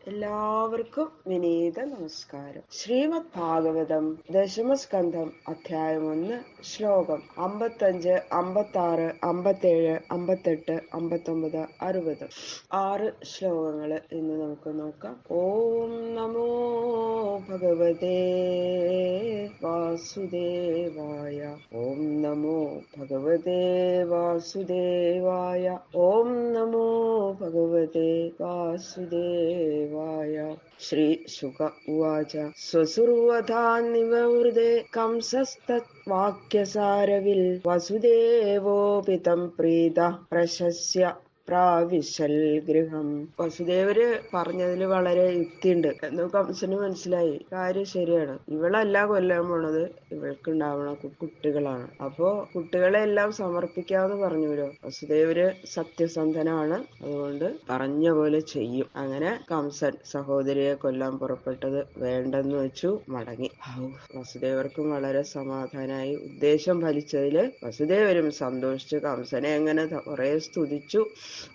എല്ലാവർക്കും വിനീത നമസ്കാരം. ശ്രീമദ് ഭാഗവതം ദശമസ്കന്ധം അധ്യായം 1 ശ്ലോകം 55, 56, 57, 58, 59, 60 6 ശ്ലോകങ്ങള് ഇന്ന് നമുക്ക് നോക്കാം. ഓം നമോ ഭഗവതേ വാസുദേവായ. ഓം നമോ ഭഗവതേ വാസുദേവായ. ഓം നമോ ഭഗവതേ വാസുദേവായ. ശ്രീ ശുക ഉവാച. സ്വസുർവധാന്നിവൃതേ കംസസ്തവാക്യസാരവിൽ വസുദേവോപി തം പ്രീതഃ പ്രശസ്യ പ്രാവിശൽ ഗൃഹം. വസുദേവര് പറഞ്ഞതില് വളരെ യുക്തിയുണ്ട് എന്ന് കംസന് മനസ്സിലായി. കാര്യം ശരിയാണ്. ഇവളല്ല കൊല്ലാൻ പോണത്, ഇവൾക്കുണ്ടാവണ കുട്ടികളാണ്. അപ്പോ കുട്ടികളെ എല്ലാം സമർപ്പിക്കാന്ന് പറഞ്ഞുല്ലോ. വസുദേവര് സത്യസന്ധനാണ്, അതുകൊണ്ട് പറഞ്ഞ പോലെ ചെയ്യും. അങ്ങനെ കംസൻ സഹോദരിയെ കൊല്ലാൻ പുറപ്പെട്ടത് വേണ്ടെന്ന് വെച്ചു മടങ്ങി. വസുദേവർക്കും വളരെ സമാധാനായി. ഉദ്ദേശം ഫലിച്ചതില് വസുദേവരും സന്തോഷിച്ചു. കംസനെ എങ്ങനെ കുറെ സ്തുതിച്ചു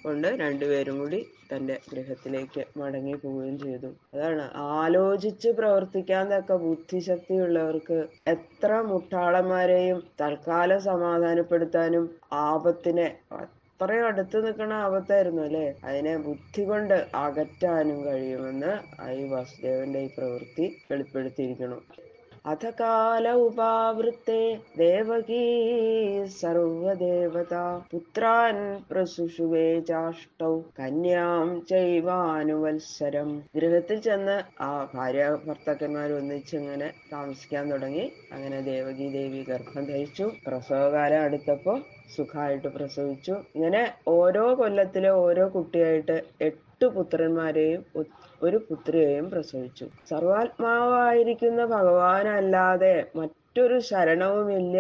കൊണ്ട് രണ്ടുപേരും കൂടി തന്റെ ഗൃഹത്തിലേക്ക് മടങ്ങി പോവുകയും ചെയ്തു. അതാണ്, ആലോചിച്ച് പ്രവർത്തിക്കാൻ തക്ക ബുദ്ധിശക്തിയുള്ളവർക്ക് എത്ര മുട്ടാളന്മാരെയും തൽക്കാലം സമാധാനപ്പെടുത്താനും ആപത്തിനെ, അത്രയും അടുത്ത് നിൽക്കുന്ന ആപത്തായിരുന്നു അല്ലെ, അതിനെ ബുദ്ധി കൊണ്ട് അകറ്റാനും കഴിയുമെന്ന് ഈ വാസുദേവന്റെ ഈ പ്രവൃത്തി വെളിപ്പെടുത്തിയിരിക്കണം. അഥ കാല ഉപാവൃത്തെ ദേവകീ സർവദേവതാ പുത്രാൻ പ്രസുഷുവേ ചാഷ്ടൗ കന്യാം ചൈവാനുവത്സരം. ഗൃഹത്തിൽ ചെന്ന് ആ ഭാര്യ ഭർത്താക്കന്മാർ ഒന്നിച്ചിങ്ങനെ താമസിക്കാൻ തുടങ്ങി. അങ്ങനെ ദേവകീ ദേവി ഗർഭം ധരിച്ചു. പ്രസവകാലം അടുത്തപ്പോ സുഖമായിട്ട് പ്രസവിച്ചു. ഇങ്ങനെ ഓരോ കൊല്ലത്തിലെ ഓരോ കുട്ടിയായിട്ട് 8 പുത്രന്മാരെയും ഒരു പുത്രിയെയും പ്രസവിച്ചു. സർവാത്മാവായിരിക്കുന്ന ഭഗവാനല്ലാതെ മറ്റൊരു ശരണവുമില്ല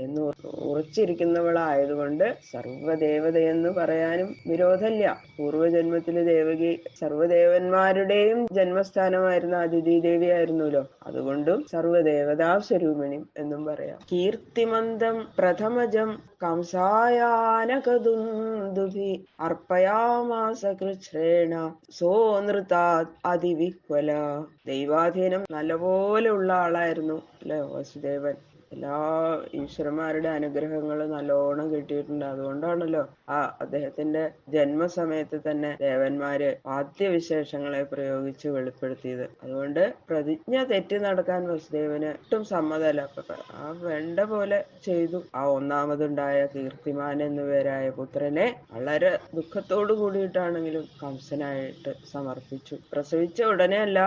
എന്ന് ഉറച്ചിരിക്കുന്നവളായതുകൊണ്ട് സർവദേവതയെന്ന് പറയാനും വിരോധമില്ല. പൂർവ്വജന്മത്തില് ദേവകി സർവദേവന്മാരുടെയും ജന്മസ്ഥാനമായിരുന്ന അതിഥി ദേവി ആയിരുന്നല്ലോ, അതുകൊണ്ടും സർവദേവതാ സ്വരൂപിണി എന്നും പറയാം. കീർത്തിമന്തം പ്രഥമജം കംസായാനകദുന്ദുഭി അർപ്പയാമാസ കൃച്ഛ്രേണ സോ നൃതാത് അതിവിഹ്വല. ദൈവാധീനം നല്ലപോലെ ഉള്ള ആളായിരുന്നു അല്ലെ വാസുദേവൻ. എല്ലാ ഈശ്വരന്മാരുടെ അനുഗ്രഹങ്ങളും നല്ലോണം കിട്ടിയിട്ടുണ്ട്. അതുകൊണ്ടാണല്ലോ അദ്ദേഹത്തിന്റെ ജന്മസമയത്ത് തന്നെ ദേവന്മാര് വാദ്യവിശേഷങ്ങളെ പ്രയോഗിച്ച് വെളിപ്പെടുത്തിയത്. അതുകൊണ്ട് പ്രതിജ്ഞ തെറ്റി നടക്കാൻ വസുദേവന് ഒട്ടും സമ്മതമല്ല. വേണ്ട പോലെ ചെയ്തു. ഒന്നാമതുണ്ടായ കീർത്തിമാൻ എന്നുപേരായ പുത്രനെ വളരെ ദുഃഖത്തോടു കൂടിയിട്ടാണെങ്കിലും കംസനായിട്ട് സമർപ്പിച്ചു. പ്രസവിച്ച ഉടനെയല്ല,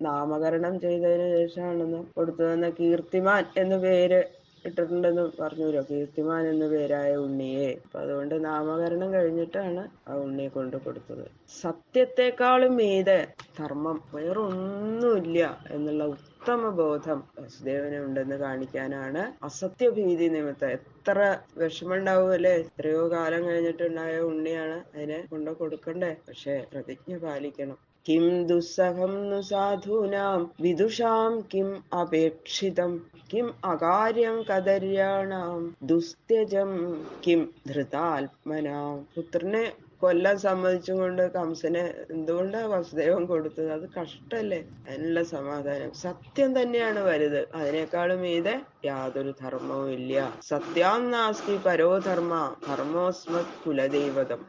നാമകരണം ചെയ്തതിനു ശേഷമാണെന്ന് കൊടുത്തതെന്ന കീർത്തിമാൻ എന്നു പേര് ഇട്ടിട്ടുണ്ടെന്ന് പറഞ്ഞല്ലോ. കീർത്തിമാൻ എന്നു പേരായ ഉണ്ണിയെ. അപ്പൊ അതുകൊണ്ട് നാമകരണം കഴിഞ്ഞിട്ടാണ് ആ ഉണ്ണിയെ കൊണ്ട് കൊടുത്തത്. സത്യത്തെക്കാളും മീതെ ധർമ്മം വേറൊന്നുമില്ല എന്നുള്ള ഉത്തമ ബോധം വസുദേവന് ഉണ്ടെന്ന് കാണിക്കാനാണ്. അസത്യഭീതി നിമിത്തം എത്ര വിഷമമുണ്ടാവും അല്ലെ, എത്രയോ കാലം കഴിഞ്ഞിട്ടുണ്ടായ ഉണ്ണിയാണ്, അതിനെ കൊണ്ട് കൊടുക്കണ്ടേ. പക്ഷെ പ്രതിജ്ഞ പാലിക്കണം. കിം ദുസ്സഹം നു സാധൂനാം വിദുഷാം കിം അപേക്ഷിതം കിം അകാര്യം കദര്യാണാം ദുസ്ത്യജം കിം ധൃതാത്മനാം. പുത്രനെ കൊല്ലാൻ സമ്മതിച്ചും കൊണ്ട് കംസനെ എന്തുകൊണ്ടാ വസുദേവൻ കൊടുത്തത്? അത് കഷ്ടല്ലേ. അതിനുള്ള സമാധാനം സത്യം തന്നെയാണ് വലുത്. അതിനേക്കാളും മീതെ യാതൊരു ധർമ്മവും ഇല്ല. സത്യാം നാസ്തി പരോധർമ്മ ധർമ്മോസ്മത് കുലദൈവതം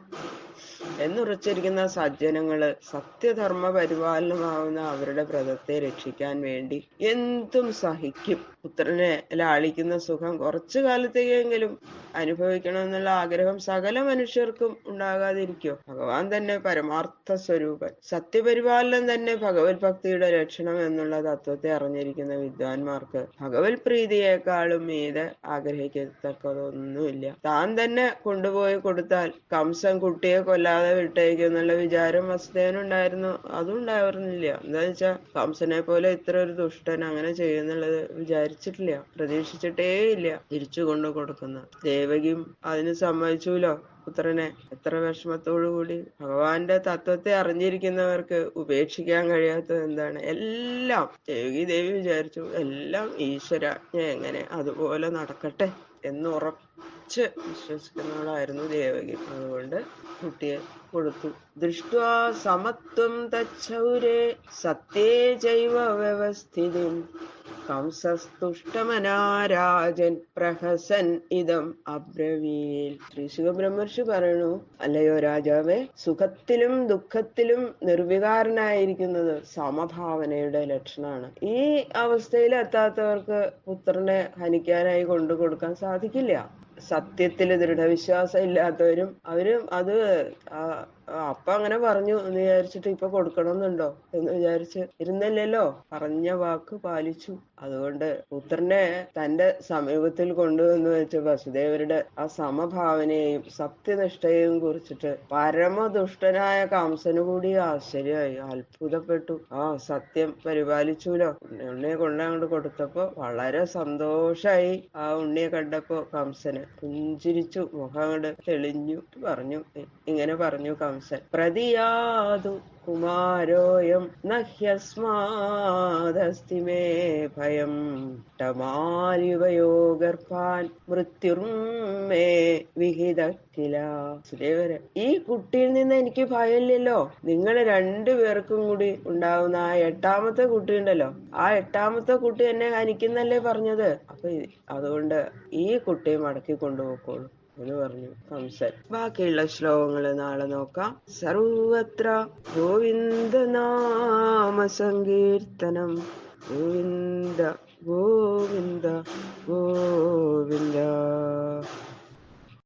എന്നുറച്ചിരിക്കുന്ന സജ്ജനങ്ങള് സത്യധർമ്മ പരിപാലനമാവുന്ന അവരുടെ വ്രതത്തെ രക്ഷിക്കാൻ വേണ്ടി എന്തും സഹിക്കും. പുത്രനെ ലാളിക്കുന്ന സുഖം കുറച്ചു കാലത്തേക്കെങ്കിലും അനുഭവിക്കണമെന്നുള്ള ആഗ്രഹം സകല മനുഷ്യർക്കും ഉണ്ടാകാതിരിക്കോ? ഭഗവാൻ തന്നെ പരമാർത്ഥ സ്വരൂപൻ. സത്യപരിപാലനം തന്നെ ഭഗവത് ഭക്തിയുടെ ലക്ഷണം എന്നുള്ള തത്വത്തെ അറിഞ്ഞിരിക്കുന്ന വിദ്വാൻമാർക്ക് ഭഗവത് പ്രീതിയേക്കാളും മീതെ ആഗ്രഹിക്കത്തക്കതൊന്നുമില്ല. താൻ തന്നെ കൊണ്ടുപോയി കൊടുത്താൽ കംസൻ കുട്ടിയെ കൊല്ലാതെ വിട്ടേക്കും എന്നുള്ള വിചാരം വസുദേവനുണ്ടായിരുന്നു. അതും ഉണ്ടായിരുന്നില്ല. എന്താന്ന് വെച്ചാ കംസനെ പോലെ ഇത്ര ഒരു ദുഷ്ടൻ അങ്ങനെ ചെയ്യുന്നുള്ളത് വിചാരിച്ചിട്ടില്ല, പ്രതീക്ഷിച്ചിട്ടേ ഇല്ല. തിരിച്ചു കൊണ്ടു കൊടുക്കുന്ന ദേവകിയും അതിന് സമ്മതിച്ചൂലോ പുത്രനെ. എത്ര വിഷമത്തോടു കൂടി. ഭഗവാന്റെ തത്വത്തെ അറിഞ്ഞിരിക്കുന്നവർക്ക് ഉപേക്ഷിക്കാൻ കഴിയാത്തത് എന്താണ്? എല്ലാം ദേവി വിചാരിച്ചു, എല്ലാം ഈശ്വരാജ്ഞ, എങ്ങനെ അതുപോലെ നടക്കട്ടെ എന്ന് ഉറച്ച് വിശ്വസിക്കുന്നവളായിരുന്നു ദേവകി. അതുകൊണ്ട് കുട്ടിയെ കൊടുത്തു. ദൃഷ്ട്വാ സമത്വം തച്ഛൗരേ സത്യേ ചൈവ വ്യവസ്ഥിതിം കംസസ്തുഷ്ടമനാരാജൻ പ്രഹസൻ ഇതം അബ്രവീൽ. ശ്രീ ശുകബ്രഹ്മർഷി പറയണു, അല്ലയോ രാജാവേ, സുഖത്തിലും ദുഃഖത്തിലും നിർവികാരനായിരിക്കുന്നത് സമഭാവനയുടെ ലക്ഷണമാണ്. ഈ അവസ്ഥയിൽ എത്താത്തവർക്ക് പുത്രനെ ഹനിക്കാനായി കൊണ്ടു കൊടുക്കാൻ സാധിക്കില്ല. സത്യത്തില് ദൃഢവിശ്വാസം ഇല്ലാത്തവരും അത് അപ്പ അങ്ങനെ പറഞ്ഞു എന്ന് വിചാരിച്ചിട്ട് ഇപ്പൊ കൊടുക്കണമെന്നുണ്ടോ എന്ന് വിചാരിച്ച് ഇരുന്നില്ലല്ലോ. പറഞ്ഞ വാക്ക് പാലിച്ചു. അതുകൊണ്ട് പുത്രനെ തന്റെ സമീപത്തിൽ കൊണ്ടുവന്ന് വെച്ച് വസുദേവരുടെ ആ സമഭാവനയെയും സത്യനിഷ്ഠയെയും കുറിച്ചിട്ട് പരമദുഷ്ടനായ കംസന് കൂടി ആശ്ചര്യമായി, അത്ഭുതപ്പെട്ടു. സത്യം പരിപാലിച്ചുല്ലോ. ഉണ്ണിയെ കൊണ്ടങ്ങോട്ട് കൊടുത്തപ്പോ വളരെ സന്തോഷായി. ആ ഉണ്ണിയെ കണ്ടപ്പോ കംസന് പുഞ്ചിരിച്ചു, മുഖം അങ്ങോട്ട് തെളിഞ്ഞു. ഇങ്ങനെ പറഞ്ഞു കംസൻ, പ്രതിയാതു കുമാരോയം നഹ്യസ്മാദസ്തി മേ ഭയം ടമാലിവയോ ഗർഭാൻ മൃത്യുർമേ വിഹിത കില. സുദേവരെ, ഈ കുട്ടിയിൽ നിന്ന് എനിക്ക് ഭയമില്ലല്ലോ. നിങ്ങൾ രണ്ടുപേർക്കും കൂടി ഉണ്ടാവുന്ന ആ 8ാമത്തെ കുട്ടി ഉണ്ടല്ലോ, ആ 8ാമത്തെ കുട്ടി എന്നെ ഹനിക്കുന്നല്ലേ പറഞ്ഞത്. അപ്പൊ അതുകൊണ്ട് ഈ കുട്ടിയെ മടക്കി കൊണ്ടുപോയിക്കോളൂ എന്ന് പറഞ്ഞു കംസൻ. ബാക്കിയുള്ള ശ്ലോകങ്ങൾ നാളെ നോക്കാം. സർവത്ര ഗോവിന്ദ നാമ സങ്കീർത്തനം. ഗോവിന്ദ ഗോവിന്ദ ഗോവിന്ദ.